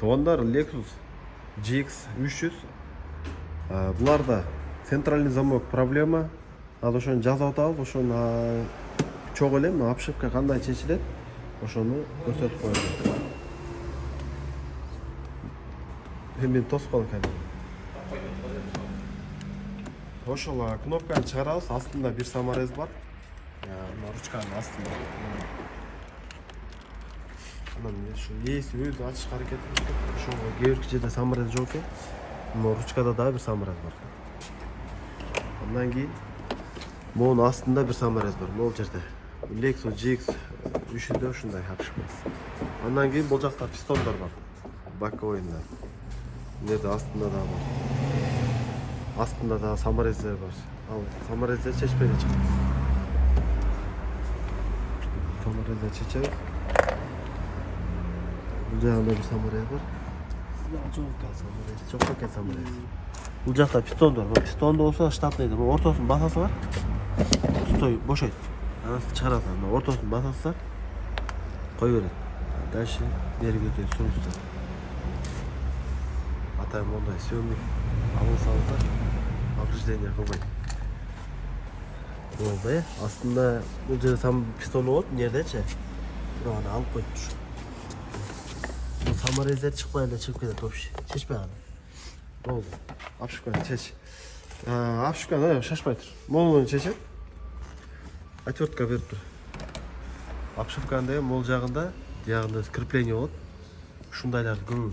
Тондар Lexus GX 300. Буларда центральный замок проблема. Ал ошону жазып атабыз. Ошону чок элем обшивка кандай чечилет. Ошону көрсөтүп коём. Мен тосуп калдым камера. Ошол кнопканы чыгарабыз. Астында бир саморез бар. Мына ручканын астында. Анан ушу ээси өзү ачышка аракет кылып, ошого кээ бир жерде саморез жок экен. Мына ручкада дагы бир саморез бар. Андан кийин монун астында бир саморез бар. Могул жерде Lexus GX 300 ушундай обшивка. Андан кийин бул жакта пистондар бар. Боковойндар. Мынде астында дагы бар. Астында дагы саморезler бар. Ал саморезler чечпейт чыгат. Саморезler чечет. Бул жагында бир саморез бар. Жок экен саморез. Бул жакта пистондар бар. Пистонда болсо штатныйда. Бул ортосунун басасы бар. Пустой бошойт. Анан чыгарат. Анан ортосун басасыздар. Кой берет. Дальше бериге өтөт, сурустар. Атайм мондай сөймөй. Алсаңыздар. Повреждение кылбайт. Болду. Астында бул жерде сам пистон болот, нердечи. Бирок аны алып коюптур. Бул саморезler чыкпай эле чыгып кетет вообще. Чечпей аны. Болду. Обшивканы чеч. Обшивканы шашпай тур. Монуну чечет. Отвертка берип тур. Обшивканын да мол жагында, диагында крепление болот. Ушундайларды көп.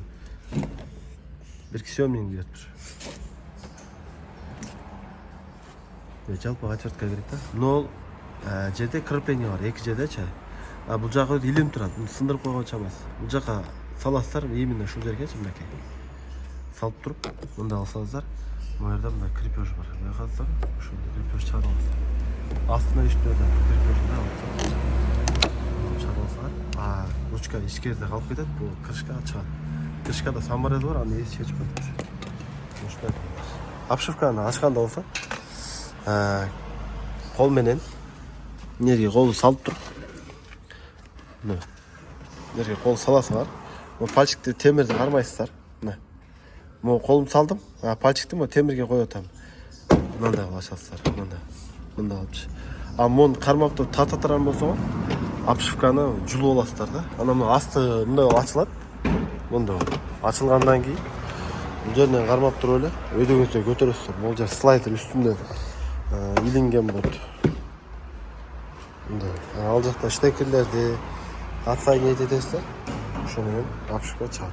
Бир съемник берип тур. Жалпы отвертка керек да. Но жерде крепление бар, эки жердечи. Бул жагы илинип турат. Муну сындырып койгончо эмес. Бул жака саласыздар, именно ушул жергечи мынакей. Салып туруп, мында алсаңыздар, бул жерде мындай крепеж бар. Байкадыңыздар, ушул крепеж чыгарып аласыздар. Астына үстүнө крепеж чыгарып алсаңар, ручка ичкерде калып кетет, бул крышка чыгат. Крышкада саморез бар, аны эс чечип коюптур. Ушундай. Обшивканы ачканда болсо, кол менен нерге колду салып туруп, мына нерге кол саласыңар. Могу пальчикти темирди кармайсыздар. Мына. Могу колумду салдым, пальчикти могу темирге коюп атам. Мындай кылып ачасыздар, мындай. Мындай кылыпчы. Мону кармап туруп тарта турган болсоңор, обшивканы жулуп аласыздар да. Анан асты мындай болуп ачылат. Мындай болуп. Ачылгандан кийин бул жеринен кармап туруп эле өйдөгүңүздө көтөрөсүздөр. Бул жер слайдер үстүндө илинген болот. Мындай. Ал жакта штекерлерди отсоединить этесиздер. Ошо менен обшивка чыгат.